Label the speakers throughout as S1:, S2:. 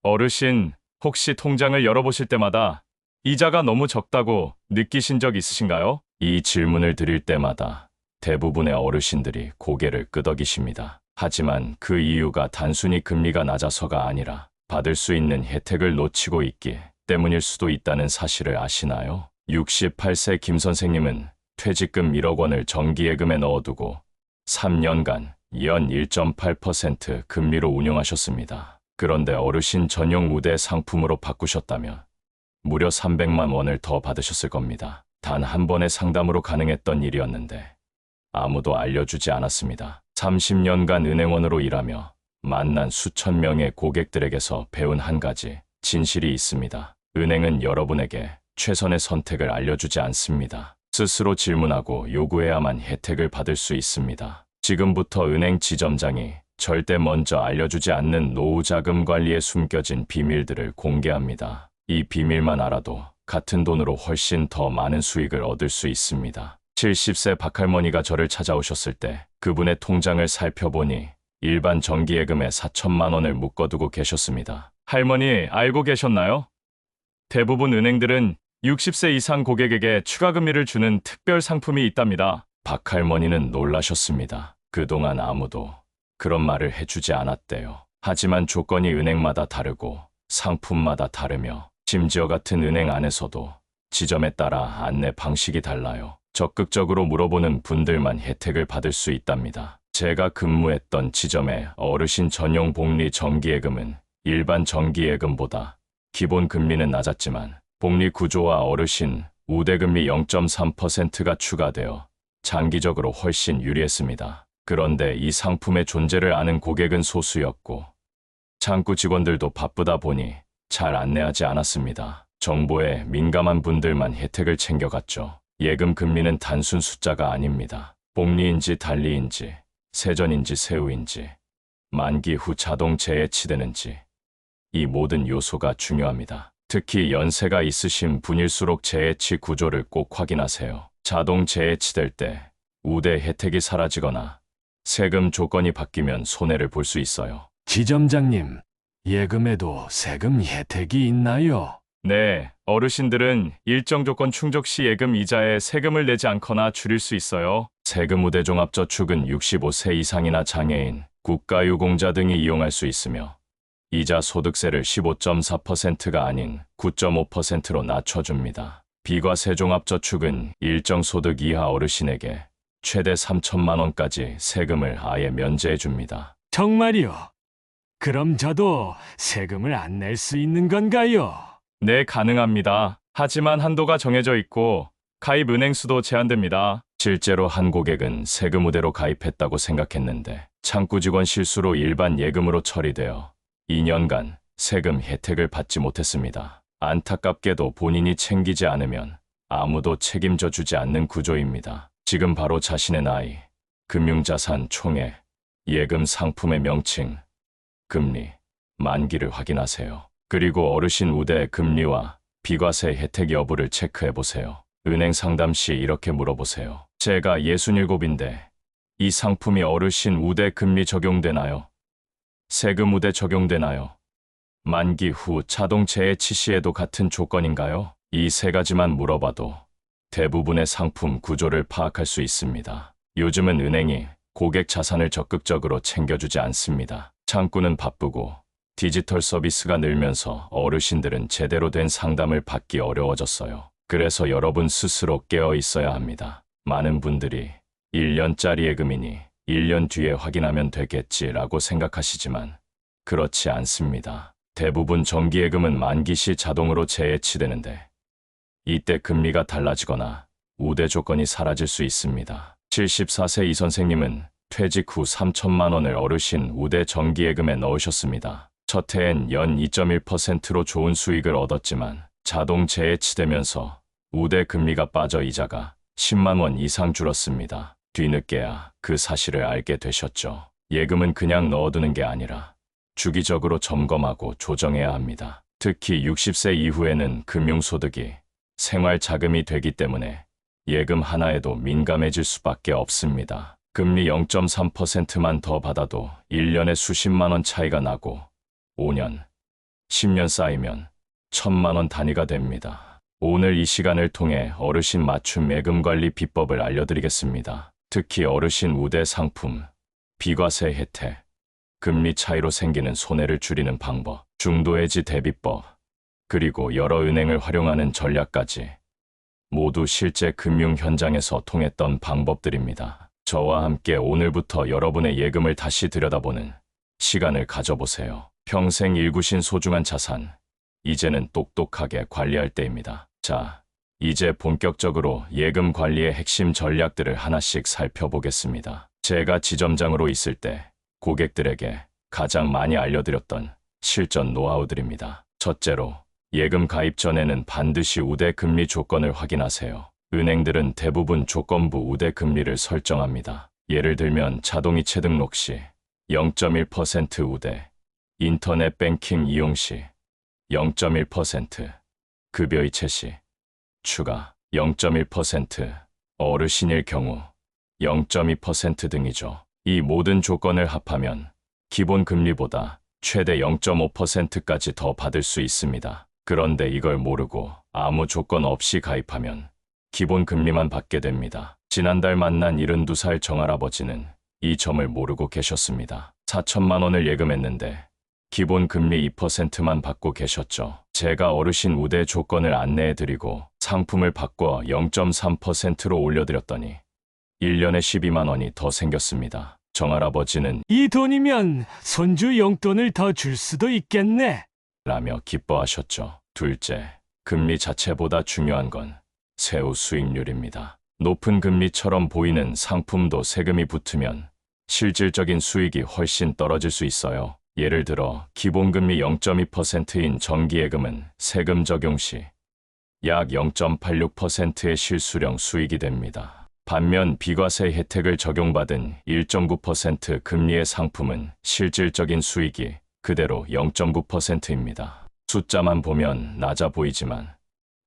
S1: 어르신, 혹시 통장을 열어보실 때마다 이자가 너무 적다고 느끼신 적 있으신가요? 이 질문을 드릴 때마다 대부분의 어르신들이 고개를 끄덕이십니다. 하지만 그 이유가 단순히 금리가 낮아서가 아니라 받을 수 있는 혜택을 놓치고 있기 때문일 수도 있다는 사실을 아시나요? 68세 김 선생님은 퇴직금 1억 원을 정기예금에 넣어두고 3년간 연 1.8% 금리로 운용하셨습니다. 그런데 어르신 전용 우대 상품으로 바꾸셨다면 무려 300만 원을 더 받으셨을 겁니다. 단 한 번의 상담으로 가능했던 일이었는데 아무도 알려주지 않았습니다. 30년간 은행원으로 일하며 만난 수천 명의 고객들에게서 배운 한 가지 진실이 있습니다. 은행은 여러분에게 최선의 선택을 알려주지 않습니다. 스스로 질문하고 요구해야만 혜택을 받을 수 있습니다. 지금부터 은행 지점장이 절대 먼저 알려주지 않는 노후 자금 관리에 숨겨진 비밀들을 공개합니다. 이 비밀만 알아도 같은 돈으로 훨씬 더 많은 수익을 얻을 수 있습니다. 70세 박할머니가 저를 찾아오셨을 때 그분의 통장을 살펴보니 일반 정기예금에 4천만 원을 묶어두고 계셨습니다. 할머니, 알고 계셨나요? 대부분 은행들은 60세 이상 고객에게 추가 금리를 주는 특별 상품이 있답니다. 박할머니는 놀라셨습니다. 그동안 아무도 그런 말을 해주지 않았대요. 하지만 조건이 은행마다 다르고 상품마다 다르며 심지어 같은 은행 안에서도 지점에 따라 안내 방식이 달라요. 적극적으로 물어보는 분들만 혜택을 받을 수 있답니다. 제가 근무했던 지점의 어르신 전용 복리 정기예금은 일반 정기예금보다 기본 금리는 낮았지만 복리 구조와 어르신 우대금리 0.3%가 추가되어 장기적으로 훨씬 유리했습니다. 그런데 이 상품의 존재를 아는 고객은 소수였고 창구 직원들도 바쁘다 보니 잘 안내하지 않았습니다. 정보에 민감한 분들만 혜택을 챙겨갔죠. 예금 금리는 단순 숫자가 아닙니다. 복리인지 달리인지 세전인지 세후인지 만기 후 자동 재해치되는지 이 모든 요소가 중요합니다. 특히 연세가 있으신 분일수록 재해치 구조를 꼭 확인하세요. 자동 재해치될 때 우대 혜택이 사라지거나 세금 조건이 바뀌면 손해를 볼 수 있어요.
S2: 지점장님, 예금에도 세금 혜택이 있나요?
S1: 네, 어르신들은 일정 조건 충족 시 예금 이자에 세금을 내지 않거나 줄일 수 있어요. 세금 우대 종합저축은 65세 이상이나 장애인, 국가유공자 등이 이용할 수 있으며 이자 소득세를 15.4%가 아닌 9.5%로 낮춰줍니다. 비과세 종합저축은 일정 소득 이하 어르신에게 최대 3천만 원까지 세금을 아예 면제해줍니다.
S2: 정말요? 그럼 저도 세금을 안 낼 수 있는 건가요?
S1: 네, 가능합니다. 하지만 한도가 정해져 있고 가입 은행 수도 제한됩니다. 실제로 한 고객은 세금 우대로 가입했다고 생각했는데 창구 직원 실수로 일반 예금으로 처리되어 2년간 세금 혜택을 받지 못했습니다. 안타깝게도 본인이 챙기지 않으면 아무도 책임져 주지 않는 구조입니다. 지금 바로 자신의 나이, 금융자산 총액, 예금 상품의 명칭, 금리, 만기를 확인하세요. 그리고 어르신 우대 금리와 비과세 혜택 여부를 체크해보세요. 은행 상담 시 이렇게 물어보세요. 제가 67인데 이 상품이 어르신 우대 금리 적용되나요? 세금 우대 적용되나요? 만기 후 자동 재해치 시에도 같은 조건인가요? 이 세 가지만 물어봐도 대부분의 상품 구조를 파악할 수 있습니다. 요즘은 은행이 고객 자산을 적극적으로 챙겨주지 않습니다. 창구는 바쁘고 디지털 서비스가 늘면서 어르신들은 제대로 된 상담을 받기 어려워졌어요. 그래서 여러분 스스로 깨어 있어야 합니다. 많은 분들이 1년짜리 예금이니 1년 뒤에 확인하면 되겠지라고 생각하시지만 그렇지 않습니다. 대부분 정기예금은 만기 시 자동으로 재해치되는데 이때 금리가 달라지거나 우대 조건이 사라질 수 있습니다. 74세 이 선생님은 퇴직 후 3천만 원을 어르신 우대 정기예금에 넣으셨습니다. 첫 해엔 연 2.1%로 좋은 수익을 얻었지만 자동 재해치되면서 우대 금리가 빠져 이자가 10만 원 이상 줄었습니다. 뒤늦게야 그 사실을 알게 되셨죠. 예금은 그냥 넣어두는 게 아니라 주기적으로 점검하고 조정해야 합니다. 특히 60세 이후에는 금융소득이 생활 자금이 되기 때문에 예금 하나에도 민감해질 수밖에 없습니다. 금리 0.3%만 더 받아도 1년에 수십만 원 차이가 나고 5년, 10년 쌓이면 1,000만 원 단위가 됩니다. 오늘 이 시간을 통해 어르신 맞춤 예금 관리 비법을 알려드리겠습니다. 특히 어르신 우대 상품, 비과세 혜택, 금리 차이로 생기는 손해를 줄이는 방법, 중도해지 대비법, 그리고 여러 은행을 활용하는 전략까지 모두 실제 금융 현장에서 통했던 방법들입니다. 저와 함께 오늘부터 여러분의 예금을 다시 들여다보는 시간을 가져보세요. 평생 일구신 소중한 자산, 이제는 똑똑하게 관리할 때입니다. 자, 이제 본격적으로 예금 관리의 핵심 전략들을 하나씩 살펴보겠습니다. 제가 지점장으로 있을 때 고객들에게 가장 많이 알려드렸던 실전 노하우들입니다. 첫째로, 예금 가입 전에는 반드시 우대 금리 조건을 확인하세요. 은행들은 대부분 조건부 우대 금리를 설정합니다. 예를 들면 자동이체 등록 시 0.1% 우대, 인터넷 뱅킹 이용 시 0.1%, 급여 이체 시 추가 0.1%, 어르신일 경우 0.2% 등이죠. 이 모든 조건을 합하면 기본 금리보다 최대 0.5%까지 더 받을 수 있습니다. 그런데 이걸 모르고 아무 조건 없이 가입하면 기본 금리만 받게 됩니다. 지난달 만난 72살 정할아버지는 이 점을 모르고 계셨습니다. 4천만 원을 예금했는데 기본 금리 2%만 받고 계셨죠. 제가 어르신 우대 조건을 안내해드리고 상품을 바꿔 0.3%로 올려드렸더니 1년에 12만 원이 더 생겼습니다. 정할아버지는
S2: 이 돈이면 손주 용돈을 더 줄 수도 있겠네.
S1: 라며 기뻐하셨죠. 둘째, 금리 자체보다 중요한 건 세후 수익률입니다. 높은 금리처럼 보이는 상품도 세금이 붙으면 실질적인 수익이 훨씬 떨어질 수 있어요. 예를 들어 기본금리 0.2%인 정기예금은 세금 적용 시 약 0.86%의 실수령 수익이 됩니다. 반면 비과세 혜택을 적용받은 1.9% 금리의 상품은 실질적인 수익이 그대로 0.9%입니다. 숫자만 보면 낮아 보이지만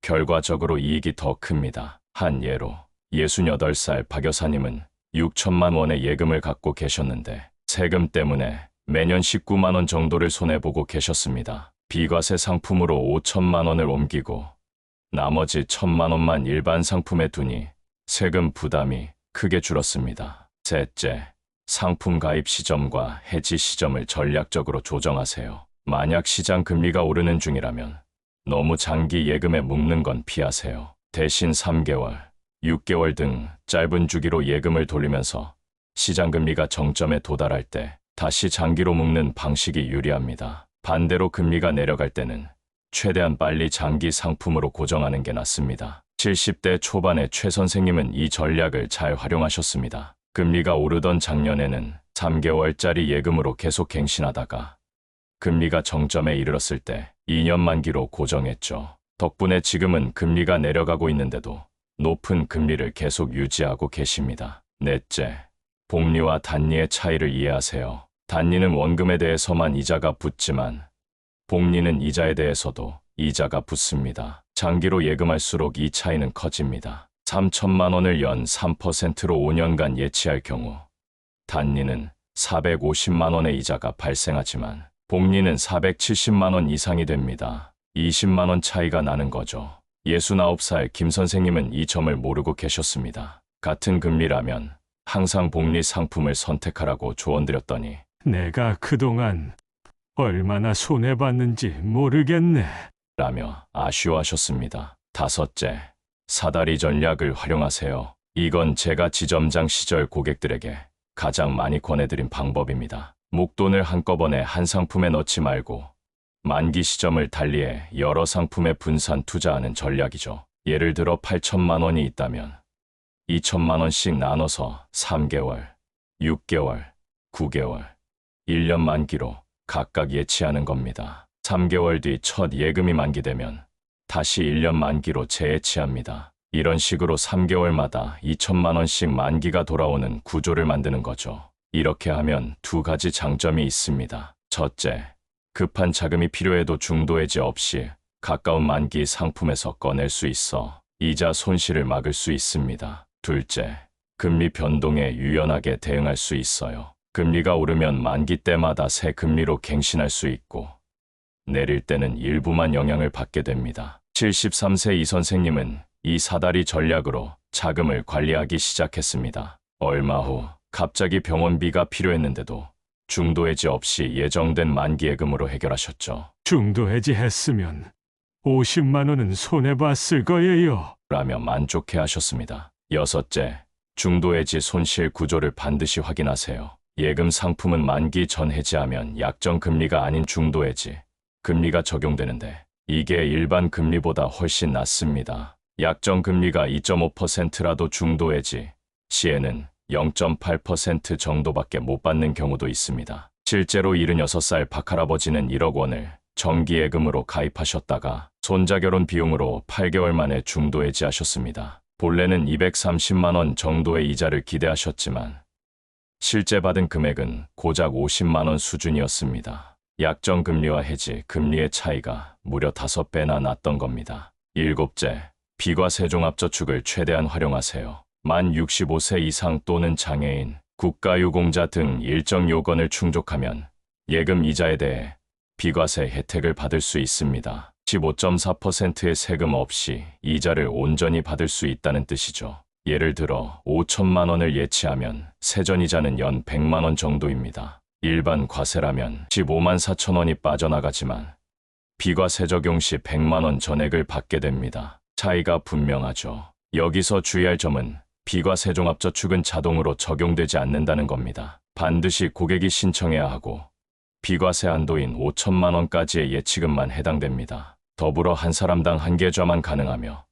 S1: 결과적으로 이익이 더 큽니다. 한 예로 68살 박 여사님은 6천만 원의 예금을 갖고 계셨는데 세금 때문에 매년 19만 원 정도를 손해보고 계셨습니다. 비과세 상품으로 5천만 원을 옮기고 나머지 1,000만 원만 일반 상품에 두니 세금 부담이 크게 줄었습니다. 셋째, 상품 가입 시점과 해지 시점을 전략적으로 조정하세요. 만약 시장 금리가 오르는 중이라면 너무 장기 예금에 묶는 건 피하세요. 대신 3개월, 6개월 등 짧은 주기로 예금을 돌리면서 시장 금리가 정점에 도달할 때 다시 장기로 묶는 방식이 유리합니다. 반대로 금리가 내려갈 때는 최대한 빨리 장기 상품으로 고정하는 게 낫습니다. 70대 초반의 최 선생님은 이 전략을 잘 활용하셨습니다. 금리가 오르던 작년에는 3개월짜리 예금으로 계속 갱신하다가 금리가 정점에 이르렀을 때 2년 만기로 고정했죠. 덕분에 지금은 금리가 내려가고 있는데도 높은 금리를 계속 유지하고 계십니다. 넷째, 복리와 단리의 차이를 이해하세요. 단리는 원금에 대해서만 이자가 붙지만 복리는 이자에 대해서도 이자가 붙습니다. 장기로 예금할수록 이 차이는 커집니다. 3천만 원을 연 3%로 5년간 예치할 경우 단리는 450만 원의 이자가 발생하지만 복리는 470만 원 이상이 됩니다. 20만 원 차이가 나는 거죠. 69살 김 선생님은 이 점을 모르고 계셨습니다. 같은 금리라면 항상 복리 상품을 선택하라고 조언드렸더니
S2: 내가 그동안 얼마나 손해봤는지 모르겠네.
S1: 라며 아쉬워하셨습니다. 다섯째, 사다리 전략을 활용하세요. 이건 제가 지점장 시절 고객들에게 가장 많이 권해드린 방법입니다. 목돈을 한꺼번에 한 상품에 넣지 말고 만기 시점을 달리해 여러 상품에 분산 투자하는 전략이죠. 예를 들어 8천만 원이 있다면 2천만 원씩 나눠서 3개월, 6개월, 9개월, 1년 만기로 각각 예치하는 겁니다. 3개월 뒤 첫 예금이 만기되면 다시 1년 만기로 재예치합니다. 이런 식으로 3개월마다 2천만 원씩 만기가 돌아오는 구조를 만드는 거죠. 이렇게 하면 두 가지 장점이 있습니다. 첫째, 급한 자금이 필요해도 중도해지 없이 가까운 만기 상품에서 꺼낼 수 있어 이자 손실을 막을 수 있습니다. 둘째, 금리 변동에 유연하게 대응할 수 있어요. 금리가 오르면 만기 때마다 새 금리로 갱신할 수 있고 내릴 때는 일부만 영향을 받게 됩니다. 73세 이 선생님은 이 사다리 전략으로 자금을 관리하기 시작했습니다. 얼마 후 갑자기 병원비가 필요했는데도 중도해지 없이 예정된 만기예금으로 해결하셨죠.
S2: 중도 해지했으면 50만 원은 손해봤을 거예요.
S1: 라며 만족해 하셨습니다. 여섯째, 중도해지 손실 구조를 반드시 확인하세요. 예금 상품은 만기 전 해지하면 약정 금리가 아닌 중도해지 금리가 적용되는데 이게 일반 금리보다 훨씬 낮습니다. 약정 금리가 2.5%라도 중도해지 시에는 0.8% 정도밖에 못 받는 경우도 있습니다. 실제로 76살 박할아버지는 1억 원을 정기예금으로 가입하셨다가 손자 결혼 비용으로 8개월 만에 중도해지하셨습니다. 본래는 230만 원 정도의 이자를 기대하셨지만 실제 받은 금액은 고작 50만 원 수준이었습니다. 약정 금리와 해지 금리의 차이가 무려 5배나 났던 겁니다. 일곱째, 비과세종합저축을 최대한 활용하세요. 만 65세 이상 또는 장애인, 국가유공자 등 일정 요건을 충족하면 예금 이자에 대해 비과세 혜택을 받을 수 있습니다. 15.4%의 세금 없이 이자를 온전히 받을 수 있다는 뜻이죠. 예를 들어 5천만 원을 예치하면 세전이자는 연 100만 원 정도입니다. 일반 과세라면 15만 4천 원이 빠져나가지만 비과세 적용 시 100만 원 전액을 받게 됩니다. 차이가 분명하죠. 여기서 주의할 점은 비과세 종합저축은 자동으로 적용되지 않는다는 겁니다. 반드시 고객이 신청해야 하고 비과세 한도인 5천만 원까지의 예치금만 해당됩니다. 더불어 한 사람당 한 계좌만 가능하며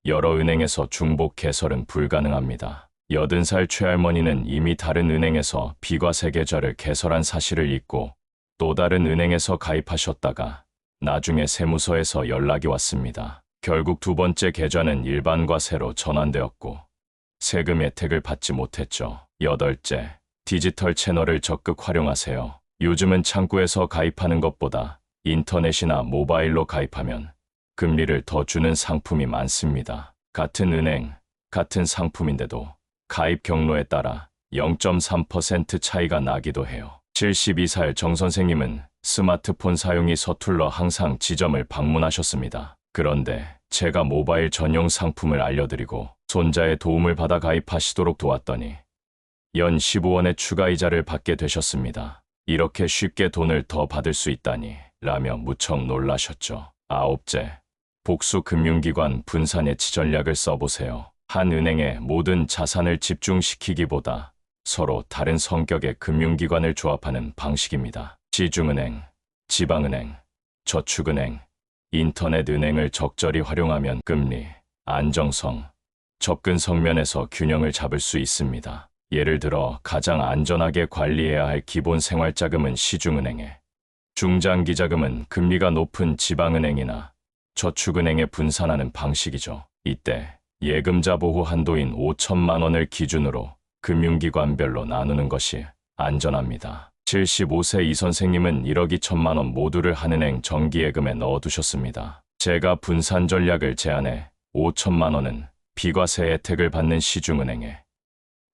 S1: 여러 은행에서 중복 개설은 불가능합니다. 80살 최할머니는 이미 다른 은행에서 비과세 계좌를 개설한 사실을 잊고 또 다른 은행에서 가입하셨다가 나중에 세무서에서 연락이 왔습니다. 결국 두 번째 계좌는 일반 과세로 전환되었고 세금 혜택을 받지 못했죠. 여덟째, 디지털 채널을 적극 활용하세요. 요즘은 창구에서 가입하는 것보다 인터넷이나 모바일로 가입하면 금리를 더 주는 상품이 많습니다. 같은 은행, 같은 상품인데도 가입 경로에 따라 0.3% 차이가 나기도 해요. 72살 정 선생님은 스마트폰 사용이 서툴러 항상 지점을 방문하셨습니다. 그런데 제가 모바일 전용 상품을 알려드리고 손자의 도움을 받아 가입하시도록 도왔더니 연 15원의 추가 이자를 받게 되셨습니다. 이렇게 쉽게 돈을 더 받을 수 있다니 라며 무척 놀라셨죠. 아홉째, 복수 금융기관 분산 예치 전략을 써보세요. 한 은행에 모든 자산을 집중시키기보다 서로 다른 성격의 금융기관을 조합하는 방식입니다. 시중은행, 지방은행, 저축은행, 인터넷은행을 적절히 활용하면 금리, 안정성, 접근성 면에서 균형을 잡을 수 있습니다. 예를 들어 가장 안전하게 관리해야 할 기본 생활자금은 시중은행에, 중장기자금은 금리가 높은 지방은행이나 저축은행에 분산하는 방식이죠. 이때 예금자 보호 한도인 5천만 원을 기준으로 금융기관별로 나누는 것이 안전합니다. 75세 이 선생님은 1억 2천만 원 모두를 한은행 정기예금에 넣어두셨습니다. 제가 분산 전략을 제안해 5천만 원은 비과세 혜택을 받는 시중은행에,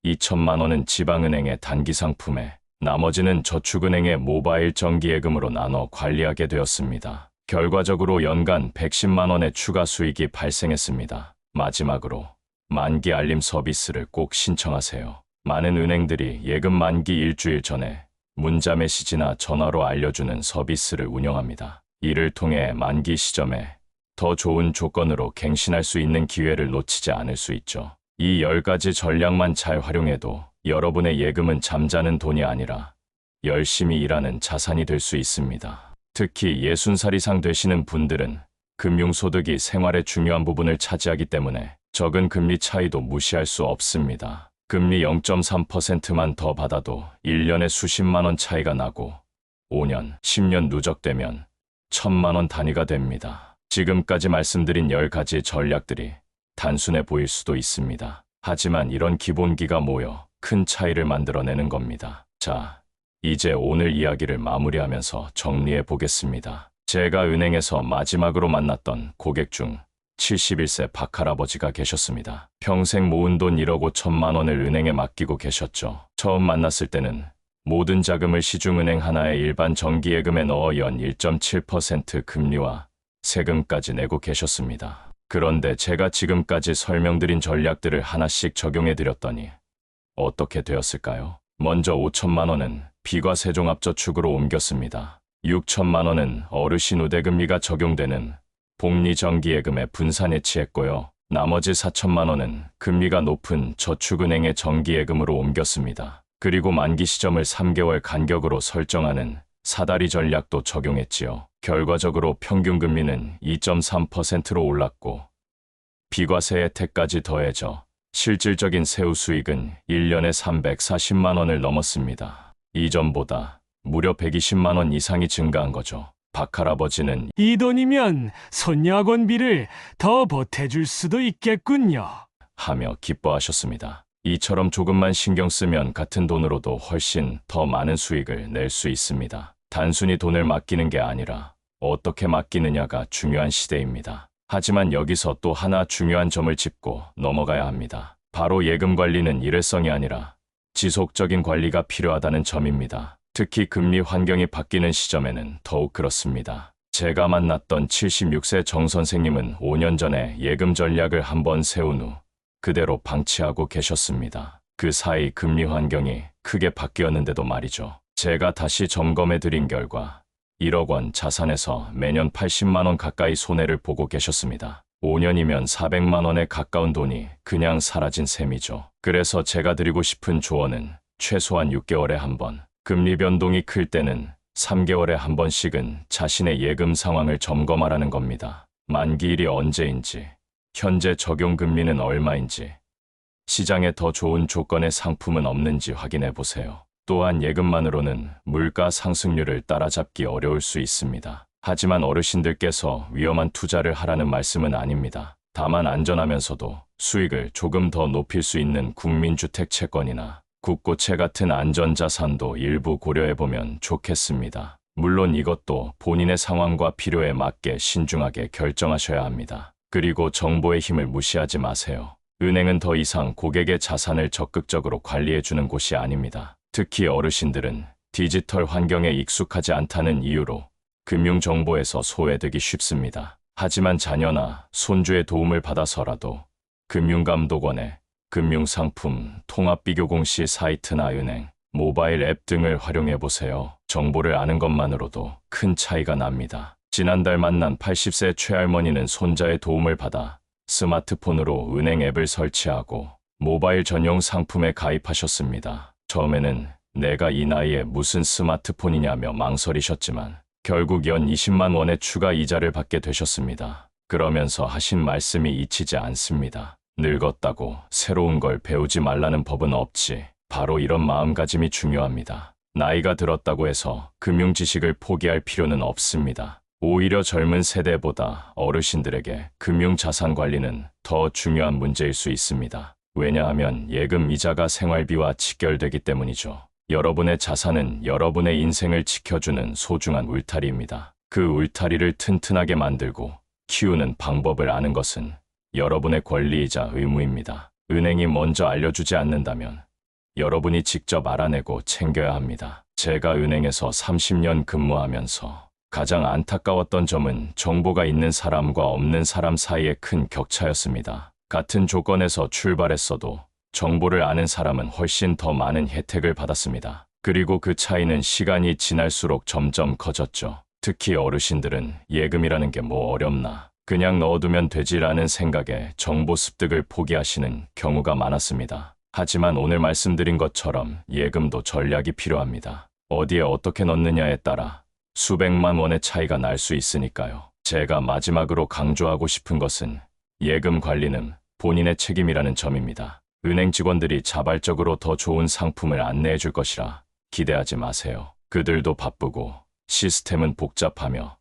S1: 2천만 원은 지방은행의 단기상품에, 나머지는 저축은행의 모바일 정기예금으로 나눠 관리하게 되었습니다. 결과적으로 연간 110만 원의 추가 수익이 발생했습니다. 마지막으로 만기 알림 서비스를 꼭 신청하세요. 많은 은행들이 예금 만기 일주일 전에 문자 메시지나 전화로 알려주는 서비스를 운영합니다. 이를 통해 만기 시점에 더 좋은 조건으로 갱신할 수 있는 기회를 놓치지 않을 수 있죠. 이 10가지 전략만 잘 활용해도 여러분의 예금은 잠자는 돈이 아니라 열심히 일하는 자산이 될 수 있습니다. 특히 60살 이상 되시는 분들은 금융소득이 생활의 중요한 부분을 차지하기 때문에 적은 금리 차이도 무시할 수 없습니다. 금리 0.3%만 더 받아도 1년에 수십만 원 차이가 나고 5년, 10년 누적되면 1,000만 원 단위가 됩니다. 지금까지 말씀드린 10가지 전략들이 단순해 보일 수도 있습니다. 하지만 이런 기본기가 모여 큰 차이를 만들어내는 겁니다. 자, 이제 오늘 이야기를 마무리하면서 정리해 보겠습니다. 제가 은행에서 마지막으로 만났던 고객 중 71세 박할아버지가 계셨습니다. 평생 모은 돈 1억 5천만 원을 은행에 맡기고 계셨죠. 처음 만났을 때는 모든 자금을 시중은행 하나의 일반 정기예금에 넣어 연 1.7% 금리와 세금까지 내고 계셨습니다. 그런데 제가 지금까지 설명드린 전략들을 하나씩 적용해 드렸더니 어떻게 되었을까요? 먼저 5천만 원은 비과세종합저축으로 옮겼습니다. 6천만 원은 어르신 우대금리가 적용되는 복리정기예금에 분산해치했고요. 나머지 4천만 원은 금리가 높은 저축은행의 정기예금으로 옮겼습니다. 그리고 만기 시점을 3개월 간격으로 설정하는 사다리 전략도 적용했지요. 결과적으로 평균 금리는 2.3%로 올랐고 비과세 혜택까지 더해져 실질적인 세후 수익은 1년에 340만 원을 넘었습니다. 이전보다 무려 120만 원 이상이 증가한 거죠. 박할아버지는
S2: 이 돈이면 손녀 학원비를 더 보태줄 수도 있겠군요.
S1: 하며 기뻐하셨습니다. 이처럼 조금만 신경 쓰면 같은 돈으로도 훨씬 더 많은 수익을 낼 수 있습니다. 단순히 돈을 맡기는 게 아니라 어떻게 맡기느냐가 중요한 시대입니다. 하지만 여기서 또 하나 중요한 점을 짚고 넘어가야 합니다. 바로 예금 관리는 일회성이 아니라 지속적인 관리가 필요하다는 점입니다. 특히 금리 환경이 바뀌는 시점에는 더욱 그렇습니다. 제가 만났던 76세 정 선생님은 5년 전에 예금 전략을 한번 세운 후 그대로 방치하고 계셨습니다. 그 사이 금리 환경이 크게 바뀌었는데도 말이죠. 제가 다시 점검해 드린 결과 1억 원 자산에서 매년 80만 원 가까이 손해를 보고 계셨습니다. 5년이면 400만 원에 가까운 돈이 그냥 사라진 셈이죠. 그래서 제가 드리고 싶은 조언은 최소한 6개월에 한 번, 금리 변동이 클 때는 3개월에 한 번씩은 자신의 예금 상황을 점검하라는 겁니다. 만기일이 언제인지, 현재 적용 금리는 얼마인지, 시장에 더 좋은 조건의 상품은 없는지 확인해 보세요. 또한 예금만으로는 물가 상승률을 따라잡기 어려울 수 있습니다. 하지만 어르신들께서 위험한 투자를 하라는 말씀은 아닙니다. 다만 안전하면서도 수익을 조금 더 높일 수 있는 국민주택 채권이나 국고채 같은 안전자산도 일부 고려해보면 좋겠습니다. 물론 이것도 본인의 상황과 필요에 맞게 신중하게 결정하셔야 합니다. 그리고 정보의 힘을 무시하지 마세요. 은행은 더 이상 고객의 자산을 적극적으로 관리해주는 곳이 아닙니다. 특히 어르신들은 디지털 환경에 익숙하지 않다는 이유로 금융정보에서 소외되기 쉽습니다. 하지만 자녀나 손주의 도움을 받아서라도 금융감독원의 금융상품 통합비교공시 사이트나 은행, 모바일 앱 등을 활용해보세요. 정보를 아는 것만으로도 큰 차이가 납니다. 지난달 만난 80세 최할머니는 손자의 도움을 받아 스마트폰으로 은행 앱을 설치하고 모바일 전용 상품에 가입하셨습니다. 처음에는 내가 이 나이에 무슨 스마트폰이냐며 망설이셨지만 결국 연 20만 원의 추가 이자를 받게 되셨습니다. 그러면서 하신 말씀이 잊히지 않습니다. 늙었다고 새로운 걸 배우지 말라는 법은 없지. 바로 이런 마음가짐이 중요합니다. 나이가 들었다고 해서 금융 지식을 포기할 필요는 없습니다. 오히려 젊은 세대보다 어르신들에게 금융 자산 관리는 더 중요한 문제일 수 있습니다. 왜냐하면 예금 이자가 생활비와 직결되기 때문이죠. 여러분의 자산은 여러분의 인생을 지켜주는 소중한 울타리입니다. 그 울타리를 튼튼하게 만들고 키우는 방법을 아는 것은 여러분의 권리이자 의무입니다. 은행이 먼저 알려주지 않는다면 여러분이 직접 알아내고 챙겨야 합니다. 제가 은행에서 30년 근무하면서 가장 안타까웠던 점은 정보가 있는 사람과 없는 사람 사이의 큰 격차였습니다. 같은 조건에서 출발했어도 정보를 아는 사람은 훨씬 더 많은 혜택을 받았습니다. 그리고 그 차이는 시간이 지날수록 점점 커졌죠. 특히 어르신들은 예금이라는 게 뭐 어렵나, 그냥 넣어두면 되지라는 생각에 정보 습득을 포기하시는 경우가 많았습니다. 하지만 오늘 말씀드린 것처럼 예금도 전략이 필요합니다. 어디에 어떻게 넣느냐에 따라 수백만 원의 차이가 날 수 있으니까요. 제가 마지막으로 강조하고 싶은 것은 예금 관리는 본인의 책임이라는 점입니다. 은행 직원들이 자발적으로 더 좋은 상품을 안내해 줄 것이라 기대하지 마세요. 그들도 바쁘고 시스템은 복잡하며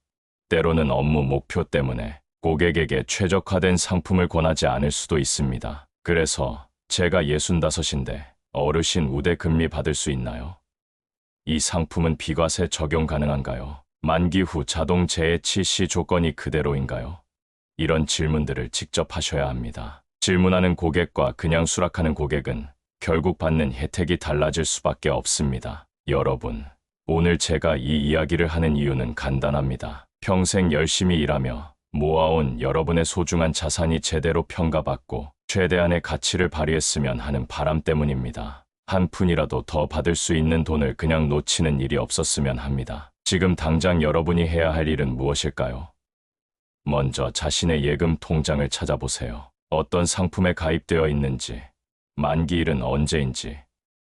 S1: 때로는 업무 목표 때문에 고객에게 최적화된 상품을 권하지 않을 수도 있습니다. 그래서 제가 65인데 어르신 우대 금리 받을 수 있나요? 이 상품은 비과세 적용 가능한가요? 만기 후 자동 재해치 시 조건이 그대로인가요? 이런 질문들을 직접 하셔야 합니다. 질문하는 고객과 그냥 수락하는 고객은 결국 받는 혜택이 달라질 수밖에 없습니다. 여러분, 오늘 제가 이 이야기를 하는 이유는 간단합니다. 평생 열심히 일하며 모아온 여러분의 소중한 자산이 제대로 평가받고 최대한의 가치를 발휘했으면 하는 바람 때문입니다. 한 푼이라도 더 받을 수 있는 돈을 그냥 놓치는 일이 없었으면 합니다. 지금 당장 여러분이 해야 할 일은 무엇일까요? 먼저 자신의 예금 통장을 찾아보세요. 어떤 상품에 가입되어 있는지, 만기일은 언제인지,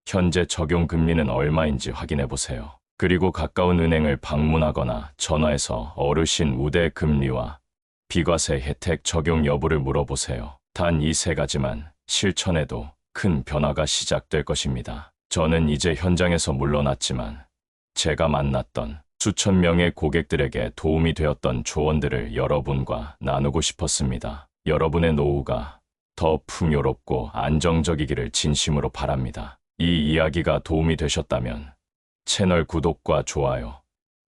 S1: 현재 적용 금리는 얼마인지 확인해 보세요. 그리고 가까운 은행을 방문하거나 전화해서 어르신 우대 금리와 비과세 혜택 적용 여부를 물어보세요. 단 이 세 가지만 실천해도 큰 변화가 시작될 것입니다. 저는 이제 현장에서 물러났지만 제가 만났던 수천 명의 고객들에게 도움이 되었던 조언들을 여러분과 나누고 싶었습니다. 여러분의 노후가 더 풍요롭고 안정적이기를 진심으로 바랍니다. 이 이야기가 도움이 되셨다면 채널 구독과 좋아요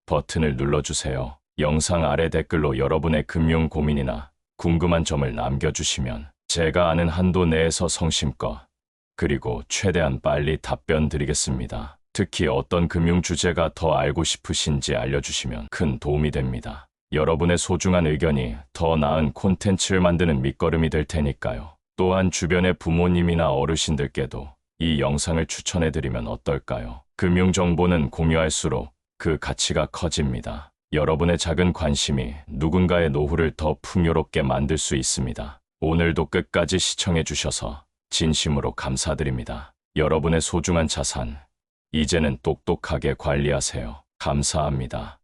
S1: 버튼을 눌러주세요. 영상 아래 댓글로 여러분의 금융 고민이나 궁금한 점을 남겨주시면 제가 아는 한도 내에서 성심껏 그리고 최대한 빨리 답변 드리겠습니다. 특히 어떤 금융 주제가 더 알고 싶으신지 알려주시면 큰 도움이 됩니다. 여러분의 소중한 의견이 더 나은 콘텐츠를 만드는 밑거름이 될 테니까요. 또한 주변의 부모님이나 어르신들께도 이 영상을 추천해드리면 어떨까요? 금융 정보는 공유할수록 그 가치가 커집니다. 여러분의 작은 관심이 누군가의 노후를 더 풍요롭게 만들 수 있습니다. 오늘도 끝까지 시청해주셔서 진심으로 감사드립니다. 여러분의 소중한 자산, 이제는 똑똑하게 관리하세요. 감사합니다.